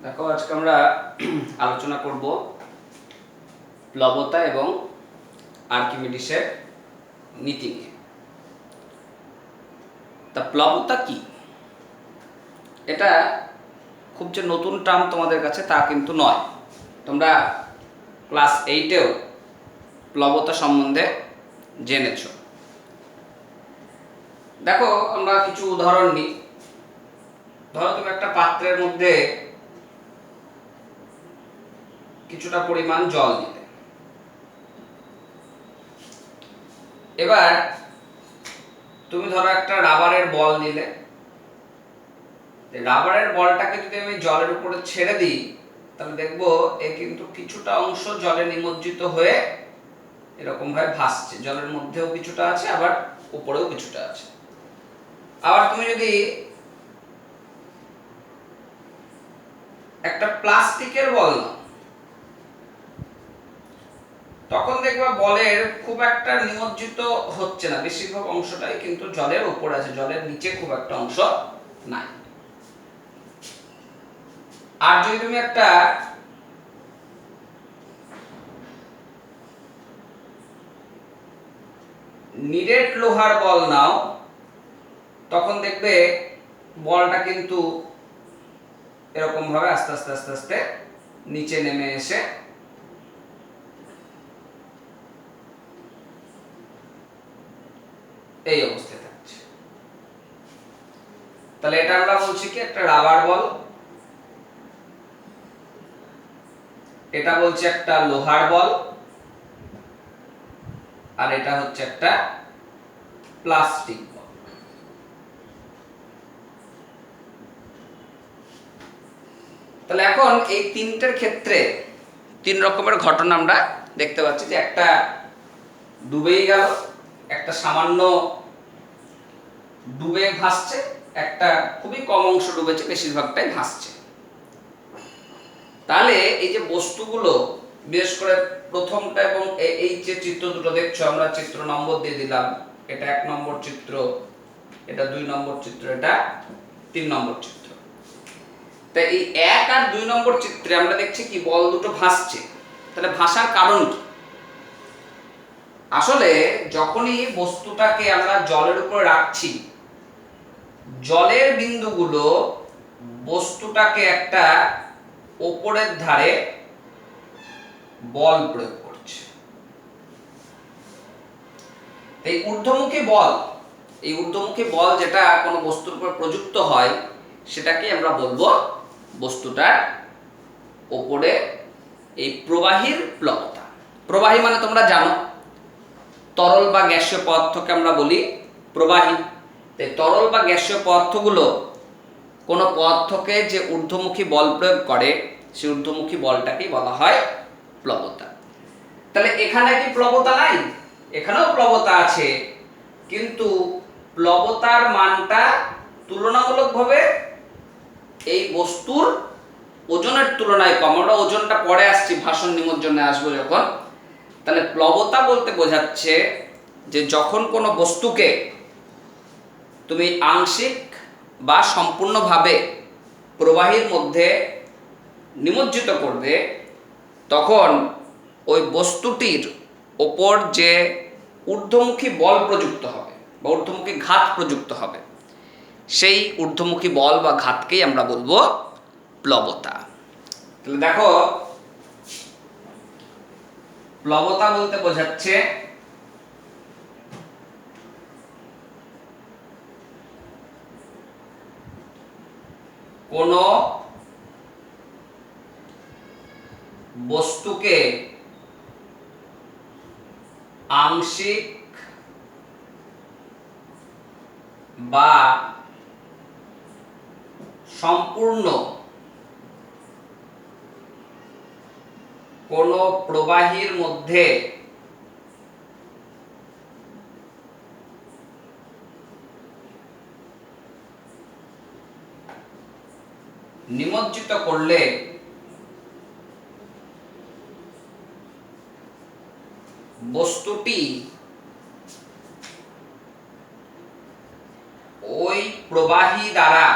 দেখো আজকে আমরা আলোচনা করব প্লবতা এবং আর্কিমিডিসের নীতি নিয়ে। তা প্লবতা কি? এটা খুব যে নতুন টার্ম তোমাদের কাছে তা কিন্তু নয়। তোমরা ক্লাস 8-এও প্লবতা সম্বন্ধে জেনেছ। দেখো আমরা কিছু উদাহরণ নিই। ধরো তুমি একটা পাত্রের মধ্যে কিছুটা পরিমাণ জল দিলে, এবার তুমি ধরো একটা রাবারের বল নিলে। রাবারের বলটাকে যদি আমি জলের উপরে ছেড়ে দিই তাহলে দেখবো এ কিন্তু কিছুটা অংশ জলে নিমজ্জিত হয়ে এরকম ভাবে ভাসছে। জলের মধ্যেও কিছুটা আছে, আবার উপরেও কিছুটা আছে। আবার তুমি যদি একটা প্লাস্টিকের বল নাও, তখন দেখবা বলের খুব একটা নিমজ্জিত হচ্ছে না, বেশিরভাগ অংশটাই কিন্তু জলের উপরে আছে, জলের নিচে খুব একটা অংশ নাই। আর যদি তুমি একটা নিরেট লোহার বল নাও, তখন দেখবে বলটা কিন্তু এরকম ভাবে আস্তে আস্তে আস্তে আস্তে নিচে নেমে এসে এই অবস্থায় থাকছে। তাহলে এটা আমরা বলছি কি একটা রাবার বল, এটা বলছি একটা লোহার বল, আর এটা হচ্ছে একটা প্লাস্টিক বল। তাহলে এখন এই তিনটের ক্ষেত্রে তিন রকমের ঘটনা আমরা দেখতে পাচ্ছি, যে একটা ডুবেই গেল, একটা সামান্য ডুবে ভাসছে, একটা খুবই কম অংশ ডুবেছে, বেশিরভাগটাই ভাসছে। তাহলে এই যে বস্তুগুলো, বিশেষ করে প্রথমটা এবং এই যে চিত্র দুটো দেখছো, আমরা চিত্র নম্বর দিয়ে দিলাম। এটা 1 নম্বর চিত্র, এটা 2 নম্বর চিত্র, এটা 3 নম্বর চিত্র। তাই এই 1 আর 2 নম্বর চিত্রে আমরা দেখছি কি বল দুটো ভাসছে। তাহলে ভাসার কারণ কি? আসলে যখনই বস্তুটাকে আমরা জলের উপরে রাখছি, জলের বিন্দুগুলো বস্তুটাকে একটা ওপরের ধারে বল প্রয়োগ করছে। এই ঊর্ধ্বমুখী বল যেটা কোনো বস্তুর উপর প্রযুক্ত হয়, সেটাকে আমরা বলবো বস্তুটার ওপরে এই প্রবাহীর প্লবতা। প্রবাহী মানে তোমরা জানো, তরল বা গ্যাসীয় পদার্থকে আমরা বলি প্রবাহী। এই তরল বা গ্যাসীয় পদার্থগুলো কোনো পদার্থকে যে ঊর্ধ্বমুখী বল প্রয়োগ করে, সেই ঊর্ধ্বমুখী বলটাকেই বলা হয় প্লবতা। তাহলে এখানে কি প্লবতা নাই? এখানেও প্লবতা আছে, কিন্তু প্লবতার মানটা তুলনামূলকভাবে এই বস্তুর ওজনের তুলনায় কম। আমরা ওজনটা পরে আসছি, ভাষণ নিমজ্জনে আসবো যখন। তাহলে প্লবতা বলতে বোঝাচ্ছে যে যখন কোনো বস্তুকে তুমি আংশিক বা সম্পূর্ণভাবে প্রবাহীর মধ্যে নিমজ্জিত করবে, তখন ওই বস্তুটির ওপর যে ঊর্ধ্বমুখী বল প্রযুক্ত হবে বা ঊর্ধ্বমুখী ঘাত প্রযুক্ত হবে, সেই ঊর্ধ্বমুখী বল বা ঘাতকেই আমরা বলবো প্লবতা। তাহলে দেখো, প্লবতা বলতে বোঝাচ্ছে কোনো বস্তুকে আংশিক বা সম্পূর্ণ কোনো প্রবাহীর মধ্যে নিমজ্জিত করলে বস্তুটি ওই প্রবাহী দ্বারা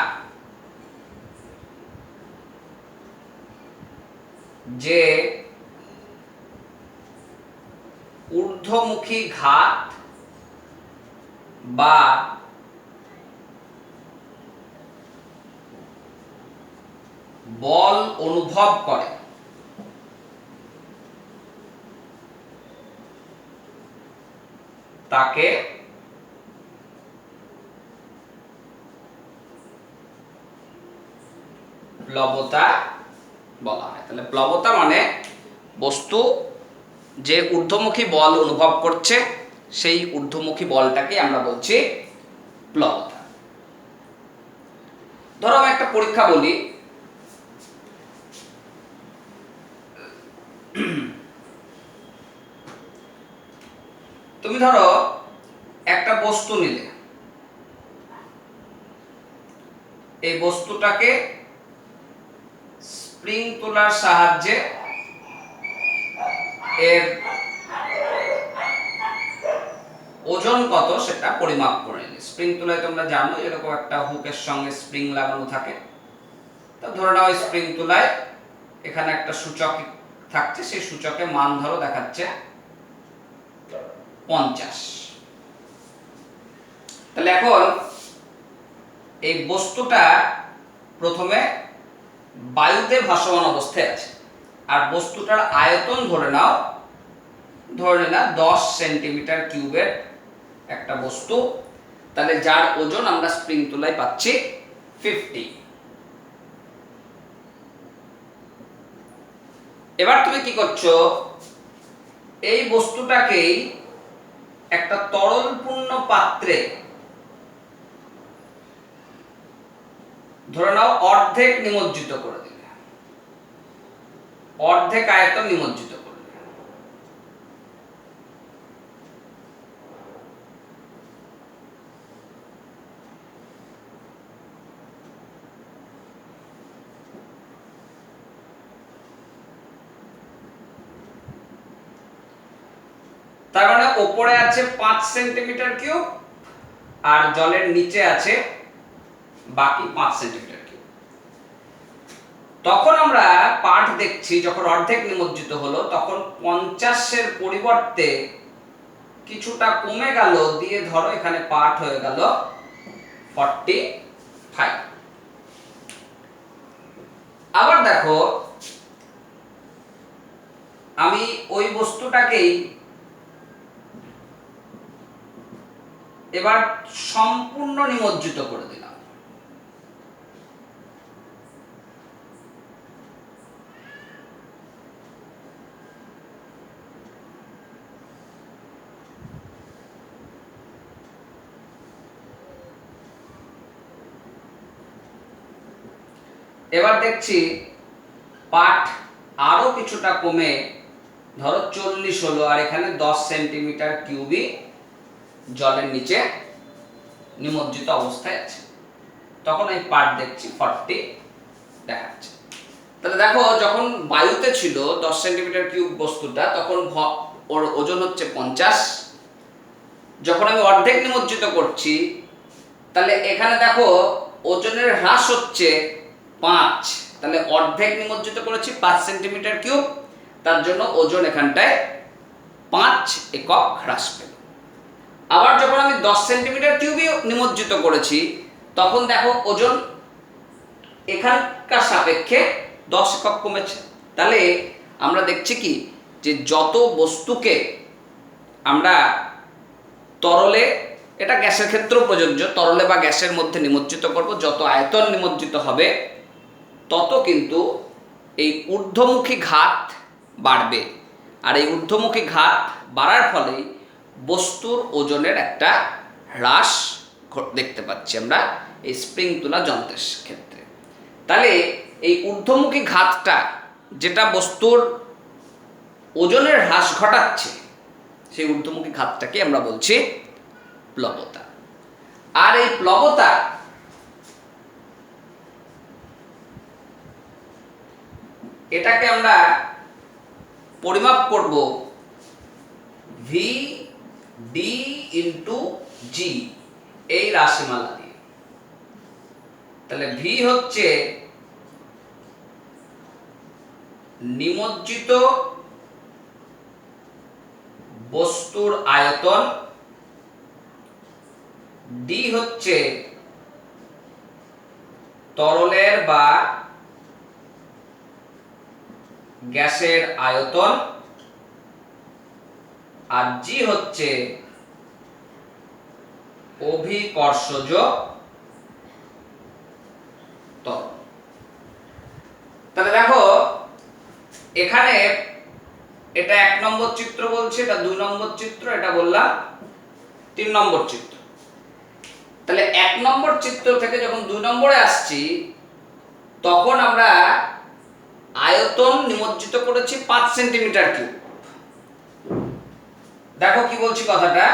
যে ঊর্ধ্বমুখী ঘাত বা বল অনুভব করে তাকে প্লবতা বলা হয়। তাহলে প্লবতা মানে বস্তু যে ঊর্ধ্বমুখী বল অনুভব করছে সেই ঊর্ধ্বমুখী বলটাকে আমরা বলছি প্লবতা। ধরো আমি একটা পরীক্ষা বলি, তুমি ধরো একটা বস্তু নিলে, এই বস্তুটাকে স্প্রিং তোলার সাহায্যে এর ওজন কত সেটা পরিমাপ করে নিলে। স্প্রিং তোলায় তোমরা জানো এরকম একটা হুকের সঙ্গে স্প্রিং লাগানো থাকে। তো ধরে নাও স্প্রিং তোলায় এখানে একটা সূচক থাকছে, সেই সূচকে মান ধরো দেখাচ্ছে 50। তাহলে এখন এই বস্তুটা প্রথমে বায়ুতে ভাসমান অবস্থায় আছে, আর বস্তুটার আয়তন ধরে নাও 10 সেন্টিমিটার কিউবের একটা বস্তু, তাহলে যার ওজন আমরা স্প্রিং তোলায় পাচ্ছি 50। এবার তুমি কি করছো, এই বস্তুটাকেই একটা তরলপূর্ণ পাত্রে ধরে নাও অর্ধেক নিমজ্জিত করে দিলে, অর্ধেক আয়তন নিমজ্জিত করে দিলে। তার মানে উপরে আছে 5 সেন্টিমিটার কিউব আর জলের নিচে আছে বাকি 5 সেন্টিমিটার কিউব। তখন আমরা পাঠ দেখছি যখন অর্ধেক নিমজ্জিত হলো তখন 50-এর পরিবর্তে কিছুটা কমে গেল, দিয়ে ধরো এখানে পাঠ হয়ে গেল 45। আবার দেখো আমি ওই বস্তুটাকেই এবার সম্পূর্ণ নিমজ্জিত করে দিলাম। এবার দেখছি পাঠ আরো কিছুটা কমে ধরো 40 হলো, আর এখানে 10 সেন্টিমিটার কিউবই জলের নিচে নিমজ্জিত অবস্থায় আছে। তখন এই পাঠ দেখছি 40 দেখাচ্ছে। তাহলে দেখো যখন বায়ুতে ছিল 10 সেন্টিমিটার কিউব বস্তুটা, তখন ওর ওজন হচ্ছে 50। যখন আমি অর্ধেক নিমজ্জিত করছি তাহলে এখানে দেখো ওজনের হ্রাস হচ্ছে 5। তাহলে অর্ধেক নিমজ্জিত করেছি 5 সেন্টিমিটার কিউব, তার জন্য ওজন এখানটায় 5 একক হ্রাস পেল। আবার যখন আমি 10 সেন্টিমিটার কিউবই নিমজ্জিত করেছি তখন দেখো ওজন এখানকার সাপেক্ষে 10 একক কমেছে। তাহলে আমরা দেখছি কি যে যত বস্তুকে আমরা তরলে, এটা গ্যাসের ক্ষেত্রেও প্রযোজ্য, তরলে বা গ্যাসের মধ্যে নিমজ্জিত করব, যত আয়তন নিমজ্জিত হবে তত কিন্তু এই ঊর্ধ্বমুখী ঘাত বাড়বে। আর এই ঊর্ধ্বমুখী ঘাত বাড়ার ফলে বস্তুর ওজনের একটা হ্রাস দেখতে পাচ্ছি আমরা এই স্প্রিং তোলা যন্ত্রের ক্ষেত্রে। তাহলে এই ঊর্ধ্বমুখী ঘাতটা যেটা বস্তুর ওজনের হ্রাস ঘটাচ্ছে সেই ঊর্ধ্বমুখী ঘাতটাকে আমরা বলছি প্লবতা। আর এই প্লবতা এটাকে আমরা পরিমাপ করব ভি ডি ইন্টু জি এই রাশিমালা দিয়ে। তাহলে ভি হচ্ছে নিমজ্জিত বস্তুর আয়তন, ডি হচ্ছে তরলের বা গ্যাসের আয়তন, আর জি হচ্ছে অভিকর্ষজ ত্বরণ। তাহলে দেখো এখানে এটা 1 নম্বর চিত্র বলছে, এটা 2 নম্বর চিত্র, এটা বললাম 3 নম্বর চিত্র। তাহলে 1 নম্বর চিত্র থেকে যখন 2 নম্বরে আসছি তখন আমরা আয়তন নিমজ্জিত করেছি 5 সেন্টিমিটার কিউব। দেখো কি বলছি কথাটা,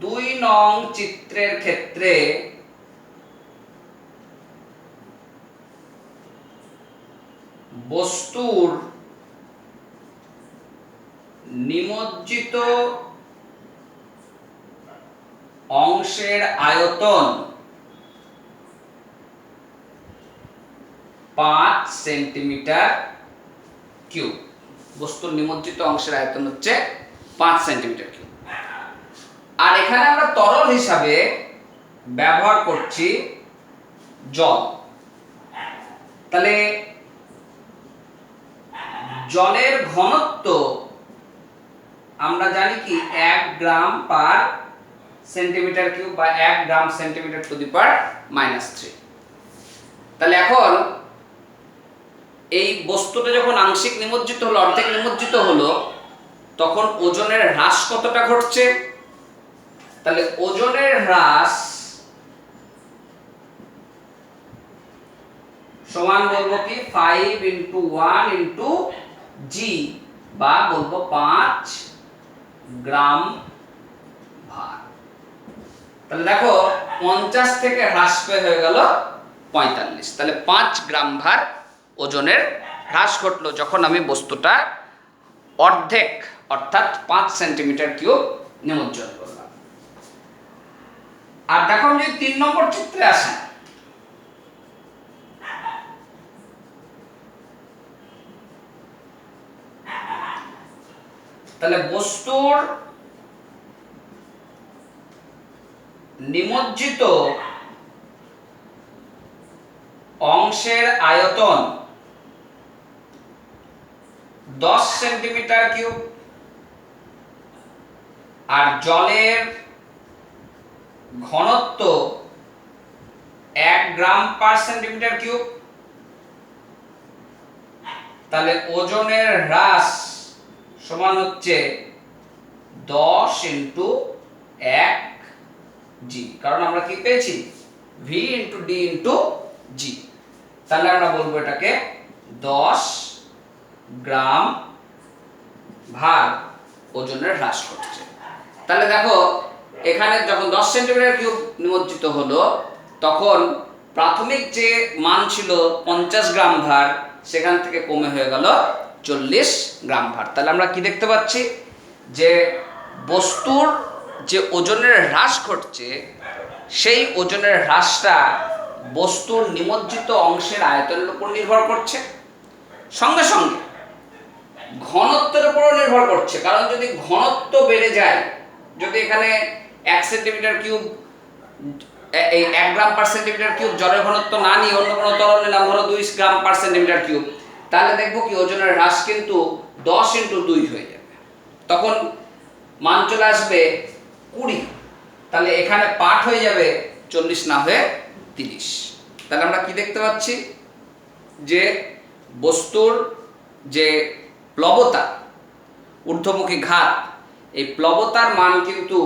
2 নং চিত্রের ক্ষেত্রে বস্তুর নিমজ্জিত অংশের আয়তন 5 সেন্টিমিটার কিউব। বস্তুর নিমজ্জিত অংশের আয়তন হচ্ছে 5 সেন্টিমিটার কিউব। আর এখানে আমরা তরল হিসাবে ব্যবহার করছি জল। তাহলে জলের ঘনত্ব আমরা জানি কি 1 গ্রাম পার সেন্টিমিটার কিউব বা 1 গ্রাম সেন্টিমিটার টু দি পাওয়ার -3। তাহলে এখন এই বস্তুটা যখন আংশিক নিমজ্জিত হলো, অর্ধেক নিমজ্জিত হলো, তখন ওজনের হ্রাস কতটা ঘটছে? তাহলে ওজনের হ্রাস সমান বলবো কি 5 × 1 × g, বা বলবো 5 গ্রাম ভার। তাহলে দেখো 50 থেকে হ্রাস পেয়ে হয়ে গেল 45। তাহলে 5 গ্রাম ভার ওজনের হ্রাস ঘটলো যখন আমি বস্তুটা অর্ধেক অর্থাৎ 5 সেন্টিমিটার কিউব নিমজ্জন করলাম। আর দেখো আমি যদি 3 নম্বর চিত্রে আসি, তাহলে বস্তুর নিমজ্জিত অংশের আয়তন 10 সেন্টিমিটার কিউব, আর জলের ঘনত্ব 1 গ্রাম পার সেন্টিমিটার কিউব। তাহলে ওজনের হ্রাস সমান হচ্ছে 10 × 1 g, কারণ আমরা কি পেয়েছি v × d × g। তাহলে আমরা বলবো এটাকে 10 গ্রাম ভার ওজনের হ্রাস ঘটছে। তাহলে দেখো এখানে যখন 10 সেন্টিমিটার কিউব নিমজ্জিত হলো তখন প্রাথমিক যে মান ছিল 50 গ্রাম ভার সেখান থেকে কমে হয়ে গেল 40 গ্রাম ভার। তাহলে আমরা কি দেখতে পাচ্ছি যে বস্তুর যে ওজনের হ্রাস ঘটছে সেই ওজনের হ্রাসটা বস্তুর নিমজ্জিত অংশের আয়তনের উপর নির্ভর করছে, সঙ্গে সঙ্গে ঘনত্বের উপরও নির্ভর করছে। কারণ যদি ঘনত্ব বেড়ে যায়, যদি এখানে 1 সেন্টিমিটার কিউব এই 1 গ্রাম পার সেন্টিমিটার কিউব জলের ঘনত্ব না নিয়ে অন্য কোনো তরল নিলাম, ধরো 2 গ্রাম পার সেন্টিমিটার কিউব, তাহলে দেখবো কি ওজনের হ্রাস কিন্তু 10 × 2 হয়ে যাবে, তখন মান চলে আসবে 20। তাহলে এখানে পাঠ হয়ে যাবে 40 না হয়ে 30। তাহলে আমরা কি দেখতে পাচ্ছি যে বস্তুর যে প্লবতা, ঊর্ধ্বমুখী ঘাত, এই প্লবতার মান কিন্তু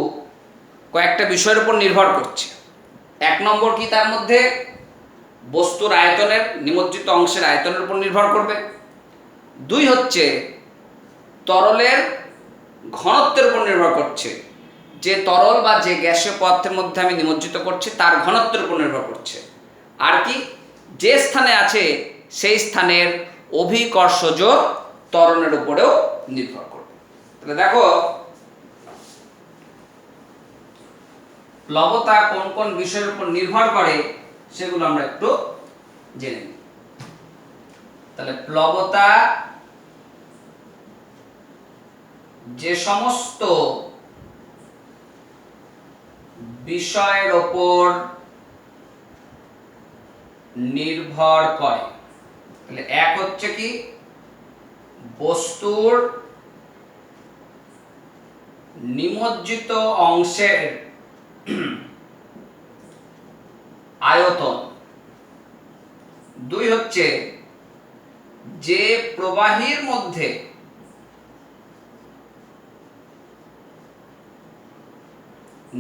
কয়েকটা বিষয়ের উপর নির্ভর করছে। 1 নম্বর কি, তার মধ্যে বস্তুর আয়তনের, নিমজ্জিত অংশের আয়তনের উপর নির্ভর করবে। 2 হচ্ছে তরলের ঘনত্বের উপর নির্ভর করছে, যে তরল বা যে গ্যাসীয় পদার্থের মধ্যে আমি নিমজ্জিত করছি তার ঘনত্বের উপর নির্ভর করছে। আর কি, যে স্থানে আছে সেই স্থানের অভিকর্ষজ ত্বরণের উপরেও নির্ভর করবে। তাহলে দেখো প্লবতা কোন কোন বিষয়ের উপর নির্ভর করে সেগুলো আমরা একটু জেনে নিই। তাহলে প্লবতা যে সমস্ত বিষয়ের ওপর নির্ভর করে, তাহলে এক হচ্ছে কি বস্তুর নিমজ্জিত অংশের আয়তন, দুই হচ্ছে যে প্রবাহীর মধ্যে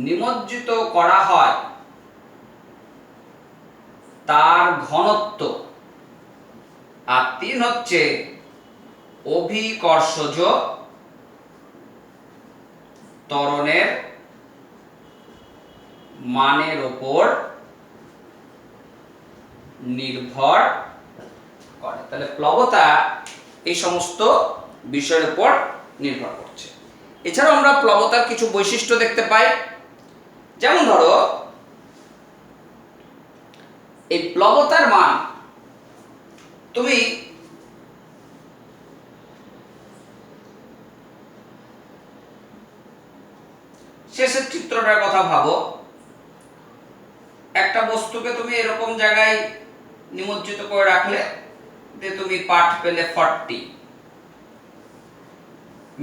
নিমজ্জিত করা হয় তার ঘনত্ব, আর তিন হচ্ছে অভিকর্ষজ ত্বরণের মানের উপর নির্ভর করে। তাহলে প্লবতা এই সমস্ত বিষয়ের উপর নির্ভর করছে। এছাড়াও আমরা প্লবতার কিছু বৈশিষ্ট্য দেখতে পাই, যেমন ধরো এই প্লবতার মান তুমি শেষের চিত্রটার কথা ভাবো, একটা বস্তুকে তুমি এরকম জায়গায় নিমজ্জিত করে রাখলে যে তুমি পাঠ পেলে 40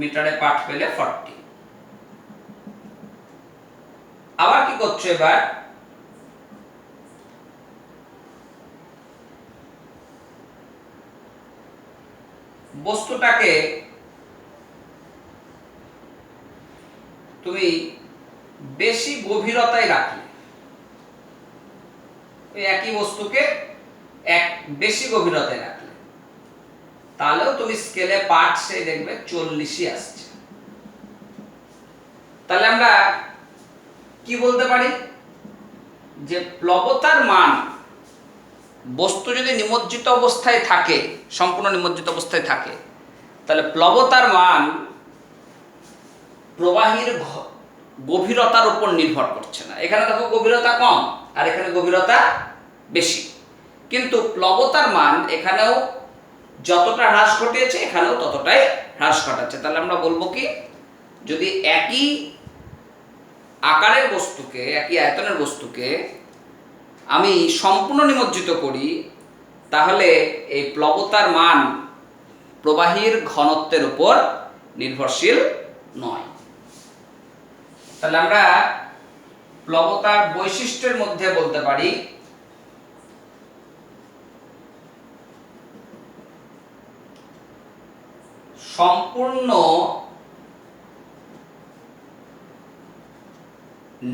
মিটারে, পাঠ পেলে 40। আবার কি করছো, এবার বস্তুটাকে তুমি বেশি গভীরতায় রাখলে, ওই একই বস্তুকে বেশি গভীরতায় রাখলে, তাহলেও তুমি স্কেলে পাঠ সেই দেখবে 40ই আসছে। তাহলে আমরা কি বলতে পারি যে প্লবতার মান, বস্তু যদি নিমজ্জিত অবস্থায় থাকে, সম্পূর্ণ নিমজ্জিত অবস্থায় থাকে, তাহলে প্লবতার মান প্রবাহীর গভীরতার উপর নির্ভর করছে না। এখানে দেখো গভীরতা কম আর এখানে গভীরতা বেশি, কিন্তু প্লবতার মান এখানেও যতটা হ্রাস ঘটিয়েছে এখানেও ততটাই হ্রাস ঘটাচ্ছে। তাহলে আমরা বলবো কি, যদি একই আকারের বস্তুকে, একই আয়তনের বস্তুকে আমি সম্পূর্ণ নিমজ্জিত করি, তাহলে এই প্লবতার মান প্রবাহীর ঘনত্বের উপর নির্ভরশীল নয়। তাহলে আমরা প্লবতার বৈশিষ্ট্যের মধ্যে বলতে পারি সম্পূর্ণ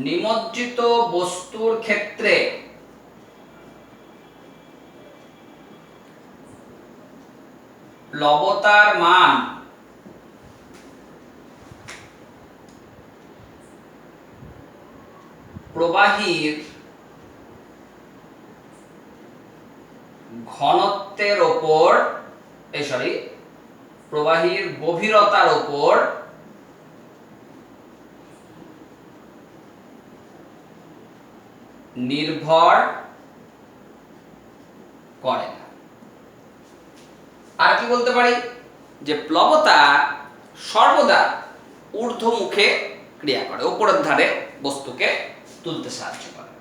নিমজ্জিত বস্তুর ক্ষেত্রে প্লবতার মান প্রবাহীর ঘনত্বের ওপর, প্রবাহীর গভীরতার ওপর নির্ভর করে না। আর কি বলতে পারি যে প্লবতা সর্বদা ঊর্ধ্বমুখে ক্রিয়া করে, উপরের ধারে বস্তুকে তুলতে সাহায্য করে।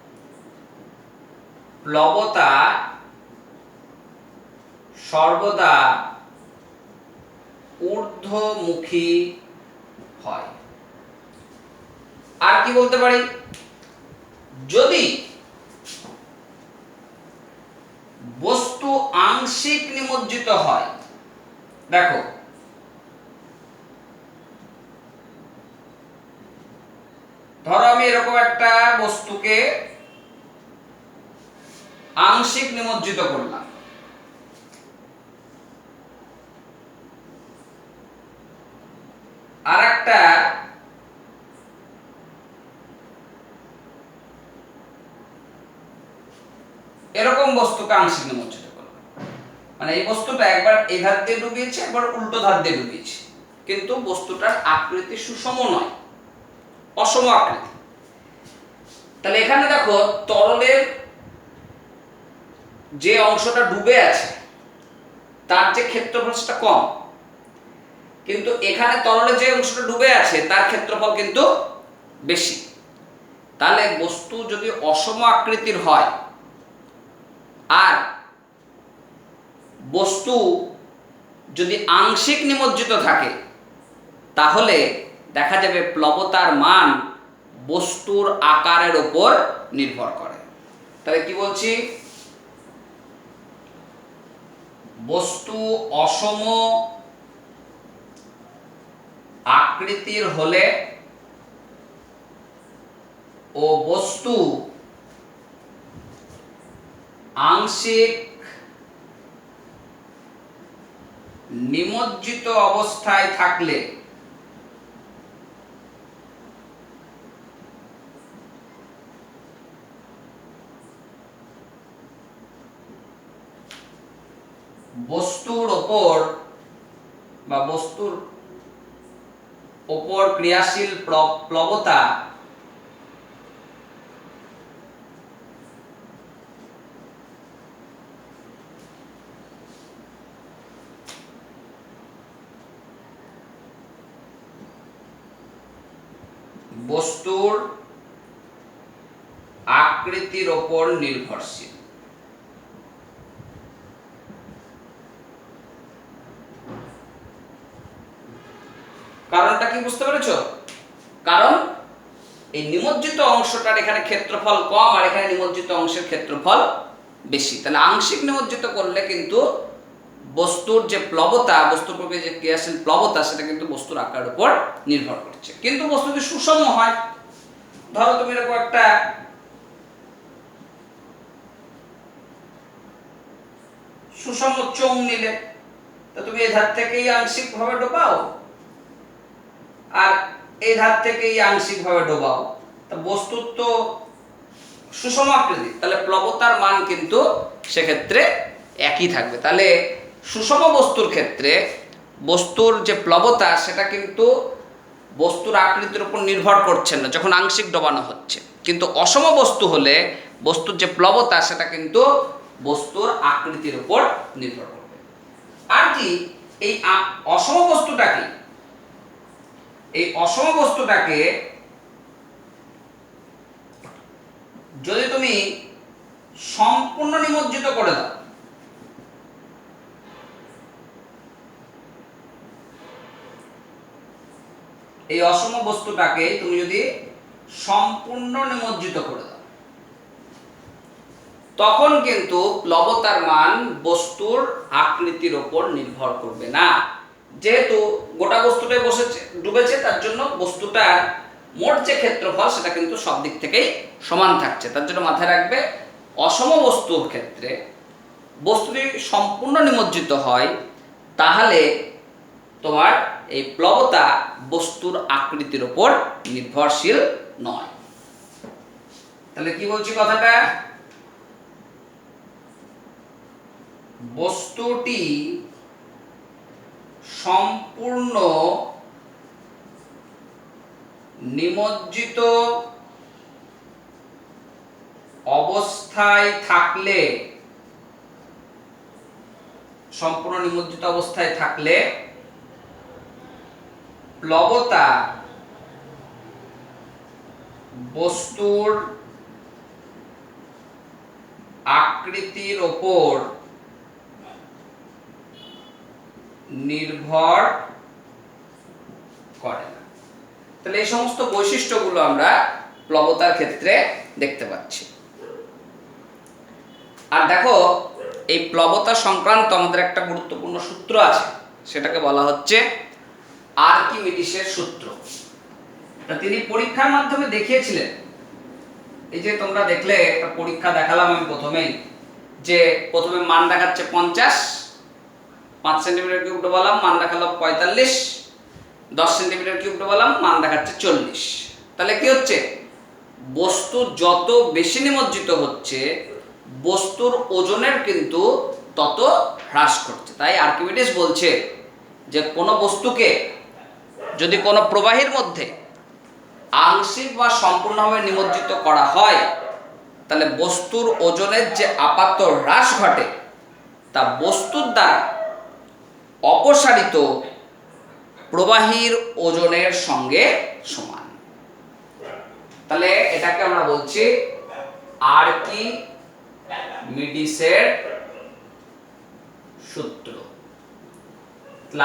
প্লবতা সর্বদা ঊর্ধ্বমুখী হয়। আর কি বলতে পারি, যদি বস্তু আংশিক নিমজ্জিত হয়, দেখো ধরো আমি এরকম একটা বস্তুকে আংশিক নিমজ্জিত করলাম, আর একটা এরকম বস্তুকে আংশিক নিমজ্জিত করলাম, মানে এই বস্তুটা একবার এই ধার দিয়ে ডুবিয়েছে, একবার উল্টো ধার দিয়ে ডুবিয়েছে, কিন্তু বস্তুটার আকৃতি সুষম নয়, অসম আকৃতি। তাহলে এখানে দেখো তরলের যে অংশটা ডুবে আছে তার যে ক্ষেত্রফল সেটা কম, কিন্তু এখানে তরলে যে অংশটা ডুবে আছে তার ক্ষেত্রফল কিন্তু বেশি। তাহলে বস্তু যদি অসম আকৃতির হয় আর বস্তু যদি আংশিক নিমজ্জিত থাকে, তাহলে দেখা যাবে প্লবতার মান বস্তুর আকারের উপর নির্ভর করে। তাহলে কি বলছি, বস্তু অসম আকৃতির হলে ও বস্তু আংশিক নিমজ্জিত অবস্থায় থাকলে বস্তুর ওপর বা বস্তুর ওপর ক্রিয়াশীল প্লবতা বস্তুর আকৃতির ওপর নির্ভরশীল। কারণটা কি বুঝতে পেরেছো? কারণ এই নিমজ্জিত অংশটার এখানে ক্ষেত্রফল কম আর এখানে নিমজ্জিত অংশের ক্ষেত্রফল বেশি। তাহলে আংশিক নিমজ্জিত করলে কিন্তু বস্তুর যে প্লবতা, বস্তুর প্রতি যে ক্রিয়াশীল প্লবতা, সেটা কিন্তু বস্তুর আকারের উপর নির্ভর করছে। কিন্তু বস্তু যদি সুষম হয়, ধরো তুমি এরকম একটা সুষম চোঙ নিলে, তো তুমি এই ধার থেকেই আংশিক ভাবে ডোবাও আর এই ধার থেকেই আংশিক ভাবে ডোবাও, তা বস্তুর তো সুষম আকৃতি, তাহলে প্লবতার মান কিন্তু সেক্ষেত্রে একই থাকবে। তাহলে সুষম বস্তুর ক্ষেত্রে বস্তুর যে প্লবতা সেটা কিন্তু বস্তুর আকৃতির উপর নির্ভর করছে না যখন আংশিক ডোবানো হচ্ছে, কিন্তু অসম বস্তু হলে বস্তুর যে প্লবতা সেটা কিন্তু বস্তুর আকৃতির উপর নির্ভর করবে। আর কি এই অসম বস্তুটাকে, এই অসম বস্তুটাকে যদি তুমি সম্পূর্ণ নিমজ্জিত করে দাও, এই অসম বস্তুটাকে তুমি যদি সম্পূর্ণ নিমজ্জিত করে দাও, তখন কিন্তু প্লবতার মান বস্তুর আকৃতির উপর নির্ভর করবে না। যেহেতু গোটা বস্তুটাই বসেছে ডুবেছে, তার জন্য বস্তুটার মোট যে ক্ষেত্রফল সেটা কিন্তু সব দিক থেকেই সমান থাকছে। তার জন্য মাথায় রাখবে, অসম বস্তুর ক্ষেত্রে বস্তু যদি সম্পূর্ণ নিমজ্জিত হয় তাহলে তোমার এই প্লবতা বস্তুর আকৃতির উপর নির্ভরশীল নয়। তাহলে কি বলছি কথাটা, বস্তুটি সম্পূর্ণ নিমজ্জিত অবস্থায় থাকলে, সম্পূর্ণ নিমজ্জিত অবস্থায় থাকলে প্লবতা বস্তুর আকৃতির ওপর নির্ভর করে না। তাহলে এই সমস্ত বৈশিষ্ট্যগুলো আমরা প্লবতার ক্ষেত্রে দেখতে পাচ্ছি। আর দেখো, এই প্লবতা সংক্রান্ত আমাদের একটা গুরুত্বপূর্ণ সূত্র আছে, সেটাকে বলা হচ্ছে আর্কিমিডিসের সূত্র। তা তিনি পরীক্ষার মাধ্যমে দেখিয়েছিলেন। এই যে তোমরা দেখলে একটা পরীক্ষা দেখালাম আমি প্রথমেই, যে প্রথমে মান দেখাচ্ছে 50, 5 সেন্টিমিটার কিউব ডোবালাম, মান দেখালো 45, 10 সেন্টিমিটার কিউব ডোবালাম, মান দেখাচ্ছে 40। তাহলে কি হচ্ছে, বস্তু যত বেশি নিমজ্জিত হচ্ছে বস্তুর ওজনের কিন্তু তত হ্রাস করছে। তাই আর্কিমিডিস বলছে যে কোনো বস্তুকে যদি কোনো প্রবাহীর মধ্যে আংশিক বা সম্পূর্ণভাবে নিমজ্জিত করা হয়, তাহলে বস্তুর ওজনের যে আপাত হ্রাস ঘটে তা বস্তুর দ্বারা অপসারিত প্রবাহীর ওজনের সঙ্গে সমান। তাহলে এটাকে আমরা বলছি আর্কিমিডিসের সূত্র।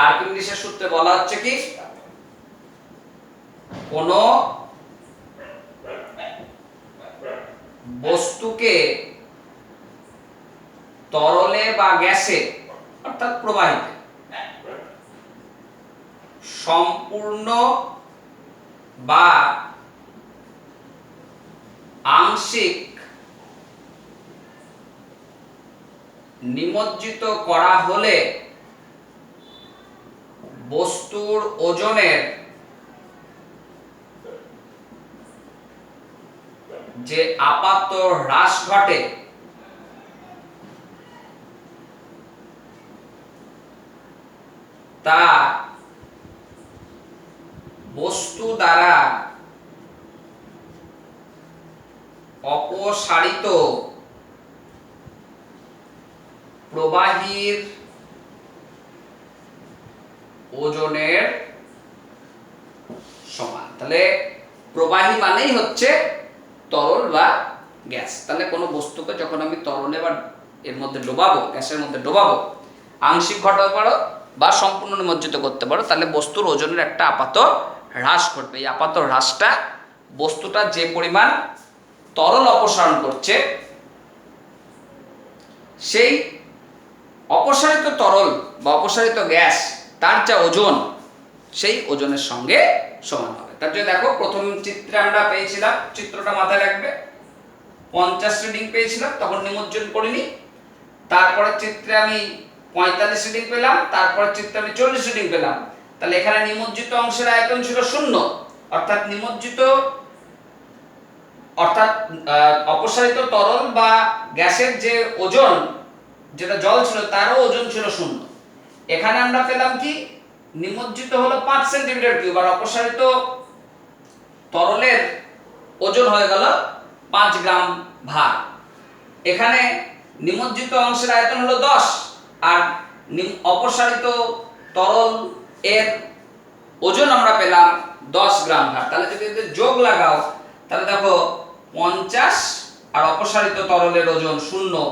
আর্কিমিডিসের সূত্রে বলা হচ্ছে কি, কোন বস্তুকে তরলে বা গ্যাসে অর্থাৎ প্রবাহিতে সম্পূর্ণ বা আংশিক নিমজ্জিত করা হলে বস্তুর ওজনের যে আপাত হ্রাস ঘটে তা বস্তু দ্বারা অপসারিত প্রবাহীর ওজনের সমান। তাহলে প্রবাহী মানেই হচ্ছে তরল বা গ্যাস। তাহলে কোনো বস্তুকে যখন আমি তরলে বা এর মধ্যে ডোবাবো, গ্যাসের মধ্যে ডোবাবো, আংশিক ঘটাতে পারো বা সম্পূর্ণ নিমজ্জিত করতে পারো, তাহলে বস্তুর ওজনের একটা আপাত হ্রাস ঘটবে। এই আপাত হ্রাসটা বস্তুটা যে পরিমাণ তরল অপসারণ করছে, সেই অপসারিত তরল বা অপসারিত গ্যাস তার যা ওজন, সেই ওজনের সঙ্গে সমান হবে। তার জন্য দেখো, প্রথম চিত্রে আমরা পেয়েছিলাম, চিত্রটা মাথায় রাখবে, 50 রিডিং পেয়েছিলাম, তখন নিমজ্জন করিনি। তারপরের চিত্রে আমি 45 রিডিং পেলাম, তারপরের চিত্রে আমি 40 রিডিং পেলাম। তাহলে এখানে নিমজ্জিত অংশের আয়তন ছিল 0, অর্থাৎ নিমজ্জিত অর্থাৎ অপসারিত তরল বা গ্যাসের যে ওজন, যেটা জল ছিল, তারও ওজন ছিল 0। এখানে আমরা পেলাম কি, নিমজ্জিত হলো 5 সেন্টিমিটার কিউব, আর অপসারিত তরলের ওজন হয়ে গেল 5 গ্রাম ভার। এখানে নিমজ্জিত অংশের আয়তন হলো 10, আর অপসারিত তরল এর ওজন আমরা পেলাম 10 গ্রাম ভার। তাহলে যদি এদের যোগ লাগাও, তাহলে দেখো 50 আর অপসারিত তরলের ওজন 0,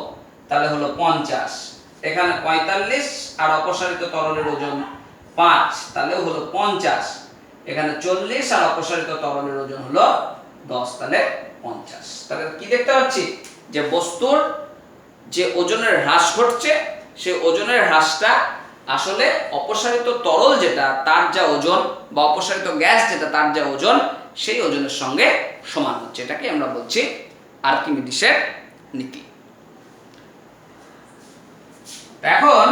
তাহলে হলো 50। এখানে 45 আর অপসারিত তরলের ওজন 5, তাহলে হলো 50। এখানে 40 আর অপসারিত তরলের ওজন হলো 10, তাহলে 50। তাহলে কি দেখতে পাচ্ছি, যে বস্তুর যে ওজনের হ্রাস ঘটছে, সেই ওজনের হ্রাসটা আসলে অপসারিত তরল যেটা তার যা ওজন, বা অপসারিত গ্যাস যেটা তার যা ওজন, সেই ওজনের সঙ্গে সমান হচ্ছে। এটাকে আমরা বলছি আর্কিমিডিসের নীতি। এখন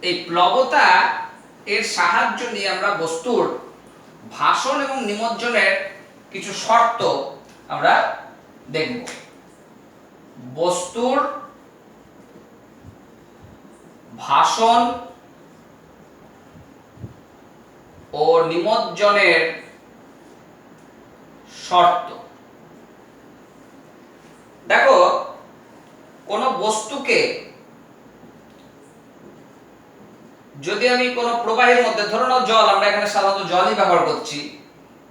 এই প্লবতা এর সাহায্য নিয়ে আমরা বস্তুর ভাসন এবং নিমজ্জনের কিছু শর্ত আমরা দেখব। বস্তুর ভাসন ও নিমজ্জনের শর্ত। দেখো, কোন বস্তুকে যদি আমি কোনো প্রবাহের মধ্যে, ধরো নাও জল, আমরা এখানে সাধারণত জলই ব্যবহার করছি,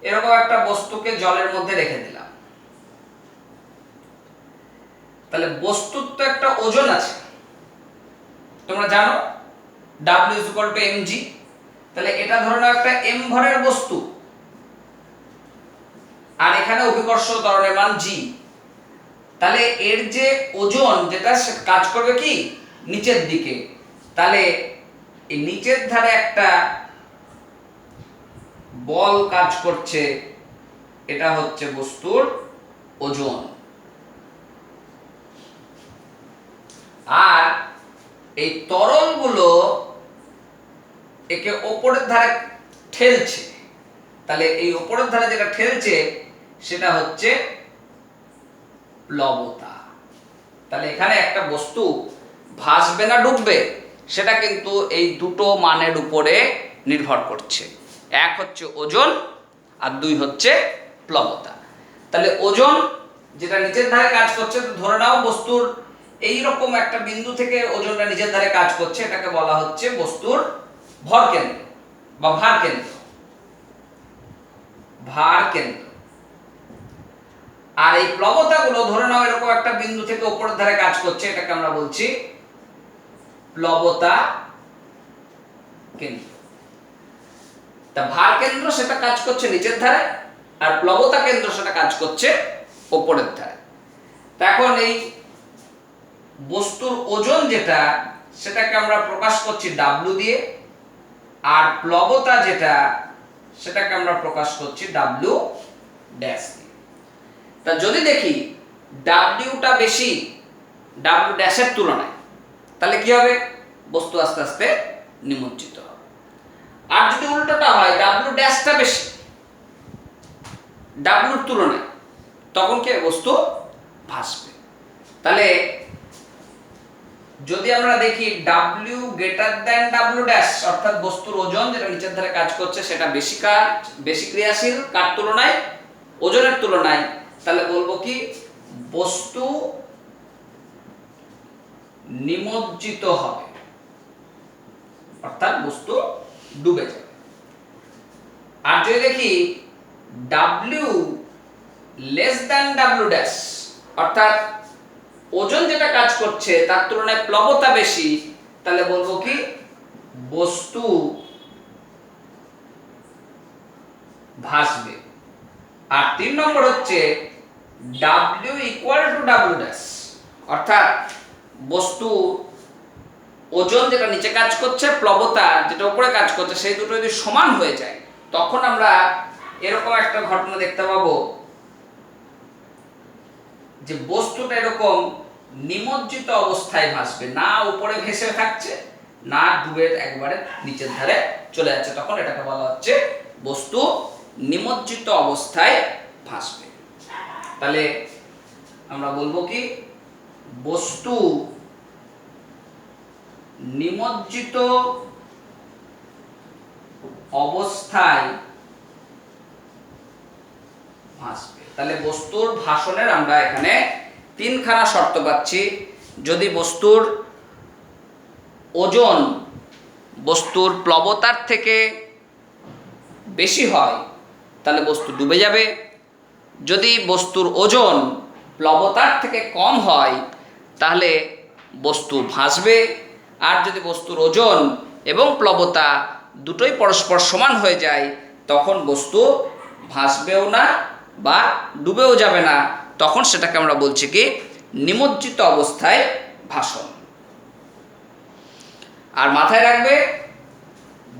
এরকম একটা বস্তুকে জলের মধ্যে রেখে দিলাম, তাহলে বস্তুর তো একটা ওজন আছে, তোমরা জানো W = mg। তাহলে এটা ধরো নাও একটা m ভরের বস্তু, আর এখানে অভিকর্ষ ত্বরণের মান g। তাহলে এর যে ওজন, যেটা সে কাজ করবে কি নিচের দিকে, তাহলে এই নিচের ধারে একটা বল কাজ করছে, এটা হচ্ছে বস্তুর ওজন। আর এই তরলগুলো একে ওপরের ধারে ঠেলছে, তাহলে এই ওপরের ধারে যেটা ঠেলছে সেটা হচ্ছে প্লবতা। তাহলে এখানে একটা বস্তু ভাসবে না ডুববে, সেটা কিন্তু এই দুটো মানের উপরে নির্ভর করছে। এক হচ্ছে ওজন, আর 2 হচ্ছে প্লবতা। তাহলে ওজন যেটা নিচের ধারে কাজ করছে, ধরে নাও বস্তুর এই রকম একটা বিন্দু থেকে ওজনটা নিচের ধারে কাজ করছে, এটাকে বলা হচ্ছে বস্তুর ভর কেন্দ্র বা ভার কেন্দ্র, ভার কেন্দ্র। আর এই প্লবতাগুলো ধরে নাও এরকম একটা বিন্দু থেকে উপরের ধারে কাজ করছে, এটাকে আমরা বলছি প্লবতা কেন্দ্র। তা ভার কেন্দ্র সেটা কাজ করছে নিচের ধারে, আর প্লবতা কেন্দ্র সেটা কাজ করছে উপরের ধারে। তা এখন এই বস্তুর ওজন যেটা, সেটাকে আমরা প্রকাশ করছি W দিয়ে, আর প্লবতা যেটা সেটাকে আমরা প্রকাশ করছি W ড্যাশ দিয়ে। তা যদি দেখি Wটা বেশি W ড্যাশের তুলনায়, তাহলে কি হবে? বস্তু আস্তে আস্তে নিমজ্জিত হবে। আর যদি উল্টোটা হয় W ড্যাশটা বেশি Wর তুলনায়, তখন কি বস্তু ভাসবে। তাহলে যদি আমরা দেখি W greater than W dash, অর্থাৎ বস্তুর ওজন যেটা নিচের ধারে কাজ করছে সেটা বেশি ক্রিয়াশীল কার তুলনায়? ওজনের তুলনায়, তাহলে বলবো কি বস্তু নিমজ্জিত হবে, অর্থাৎ বস্তু ডুবে যাবে। আর যদি দেখি W less than W dash, অর্থাৎ ওজন যেটা কাজ করছে তার তুলনায় প্লবতা বেশি, তাহলে বলবো কি বস্তু ভাসবে। আর 3 নম্বর হচ্ছে W equal to W dash, অর্থাৎ বস্তু ওজন যেটা নিচে কাজ করছে, প্লবতা যেটা উপরে কাজ করছে, সেই দুটো যদি সমান হয়ে যায়, তখন আমরা এরকম একটা ঘটনা দেখতে পাবো যে বস্তুটা এরকম নিমজ্জিত অবস্থায় ভাসবে, না উপরে ভেসে থাকছে না ডুবে একবারে নিচের ধারে চলে যাচ্ছে, তখন এটাকে বলা হচ্ছে বস্তু নিমজ্জিত অবস্থায় ভাসবে। তাহলে আমরা বলবো কি বস্তু নিমজ্জিত অবস্থায় ভাসবে। তাহলে বস্তুর ভাসনের আমরা এখানে 3খানা শর্ত পাচ্ছি। যদি বস্তুর ওজন বস্তুর প্লবতার থেকে বেশি হয়, তাহলে বস্তু ডুবে যাবে। যদি বস্তুর ওজন প্লবতার থেকে কম হয়, তাহলে বস্তু ভাসবে। আর যদি বস্তুর ওজন এবং প্লবতা দুটোই পরস্পর সমান হয়ে যায়, তখন বস্তু ভাসবেও না বা ডুবেও যাবে না, তখন সেটাকে আমরা বলছি কি নিমজ্জিত অবস্থায় ভাসন। আর মাথায় রাখবে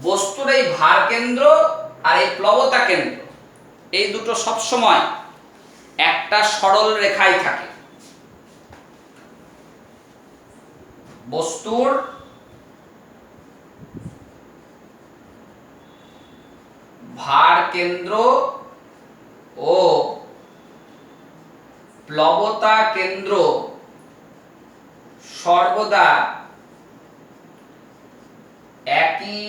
বস্তুর এই ভার কেন্দ্র আর এই প্লবতা কেন্দ্র, এই দুটো সব সময় একটা সরল রেখায় থাকে। বস্তুর ভার কেন্দ্র ও প্লবতা কেন্দ্র সর্বদা একই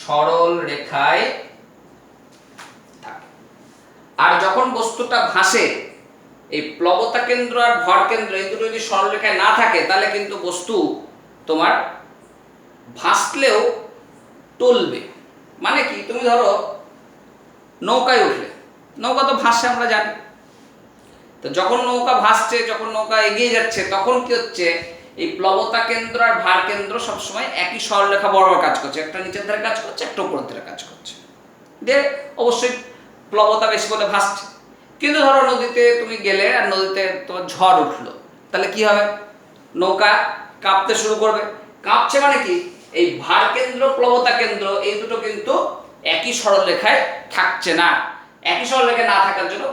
সরল রেখায় থাকে। আর যখন বস্তুটা ভাসে, এই প্লবতা কেন্দ্র আর ভর কেন্দ্র এই দুটো যদি সরল রেখায় না থাকে, তাহলে কিন্তু বস্তু তোমার ভাসলেও টলবে। মানে কি, তুমি ধরো নৌকায় উঠলে, নৌকা তো ভাসছে আমরা জানি, তো যখন নৌকা ভাসছে, যখন নৌকা এগিয়ে যাচ্ছে, তখন কি হচ্ছে এই প্লবতা কেন্দ্র আর ভার কেন্দ্র সবসময় একই সরলরেখা বরাবর কাজ করছে, একটা নিচের ধারে কাজ করছে, একটা উপরের ধারে কাজ করছে, যে অবশ্যই প্লবতা বেশি বলে ভাসছে। কিন্তু ধরো নদীতে তুমি গেলে আর নদীতে তোমার ঝড় উঠলো, তাহলে কি হবে? নৌকা কাঁপতে শুরু করবে। কাঁপছে মানে কি, এই ভার কেন্দ্র প্লবতা কেন্দ্র এই দুটো কিন্তু একই সরল রেখায় থাকছে না। একই সরল রেখায় না থাকার জন্য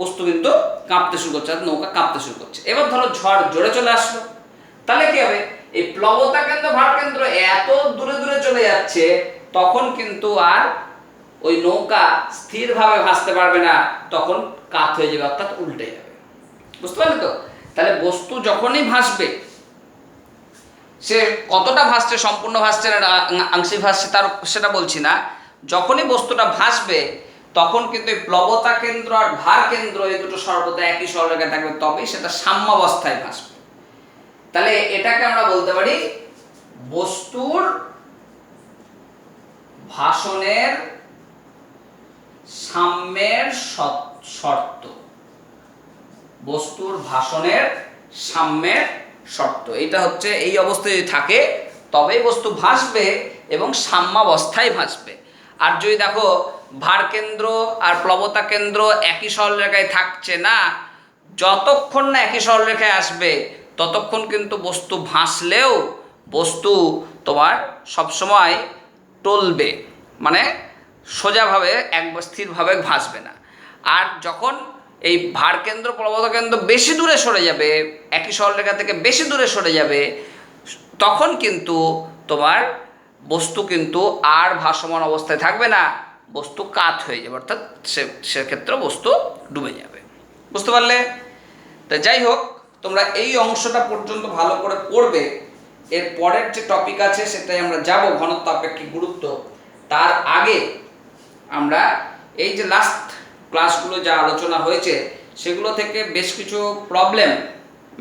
বস্তু কিন্তু কাঁপতে শুরু করছে, নৌকা কাঁপতে শুরু করছে। এবার ধরো ঝড় জোরে চলে আসলো, তাহলে কি হবে? এই প্লবতা কেন্দ্র ভার কেন্দ্র এত দূরে দূরে চলে যাচ্ছে, তখন কিন্তু আর ওই নৌকা স্থিরভাবে ভাসতে পারবে না, তখন কাত হয়ে যাবে, অর্থাৎ উল্টে যাবে। বুঝতে পারলে তো? তাহলে বস্তু যখনই ভাসবে, সে কতটা ভাসছে, সম্পূর্ণ ভাসছে না আংশিক ভাসছে তার সেটা বলছি না, যখনই বস্তুটা ভাসবে তখন কিন্তু এই প্লবতা কেন্দ্র আর ভার কেন্দ্র এই দুটো সর্বদা একই সরলরেখায় থাকবে, তবেই সেটা সাম্যাবস্থায় ভাসবে। তাহলে এটাকে আমরা বলতে পারি বস্তুর ভাষণের সাম্যের শর্ত, বস্তুর ভাষণের সাম্যের শর্ত, এটা হচ্ছে এই অবস্থায় যদি থাকে তবেই বস্তু ভাসবে এবং সাম্যাবস্থায় ভাসবে। আর যদি দেখো ভারকেন্দ্র আর প্লবতা কেন্দ্র একই সরলরেখায় থাকছে না, যতক্ষণ না একই সরলরেখায় আসবে ততক্ষণ কিন্তু বস্তু ভাসলেও বস্তু তোমার সবসময় টলবে, মানে সোজাভাবে একবার স্থিরভাবে ভাসবে না। আর যখন এই ভারকেন্দ্র প্লবতা কেন্দ্র বেশি দূরে সরে যাবে, একই সরলরেখা থেকে বেশি দূরে সরে যাবে, তখন কিন্তু তোমার বস্তু কিন্তু আর ভাসমান অবস্থায় থাকবে না, বস্তু কাত হয়ে যাবে, অর্থাৎ সেক্ষেত্রে বস্তু ডুবে যাবে। বুঝতে পারলে? তা যাই হোক, তোমরা এই অংশটা পর্যন্ত ভালো করে পড়বে। এর পরের যে টপিক আছে সেটাই আমরা যাব, ঘনত্ব আপেক্ষিক গুরুত্ব। তার আগে আমরা এই যে লাস্ট ক্লাসগুলো যা আলোচনা হয়েছে সেগুলো থেকে বেশ কিছু প্রবলেম,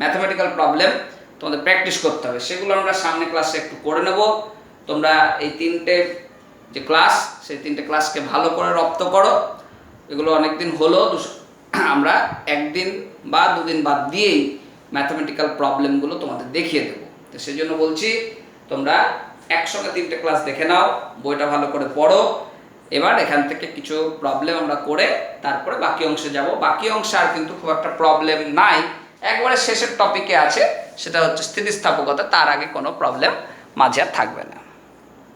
ম্যাথমেটিক্যাল প্রবলেম তোমাদের প্র্যাকটিস করতে হবে, সেগুলো আমরা সামনে ক্লাসে একটু করে নেব। তোমরা এই তিনটে যে ক্লাস, সেই তিনটে ক্লাসকে ভালো করে রপ্ত করো। এগুলো অনেক দিন হলো, আমরা একদিন বা দুদিন বাদ দিয়েই ম্যাথমেটিক্যাল প্রবলেমগুলো তোমাদের দেখিয়ে দেবো। তো সেই জন্য বলছি তোমরা একসঙ্গে তিনটে ক্লাস দেখে নাও, বইটা ভালো করে পড়ো। এবার এখান থেকে কিছু প্রবলেম আমরা করে তারপরে বাকি অংশে যাব। বাকি অংশে আর কিন্তু খুব একটা প্রবলেম নাই, একবারে শেষের টপিকে আছে, সেটা হচ্ছে স্থিতিস্থাপকতা। তার আগে কোনো প্রবলেম মাঝে আর থাকবে না।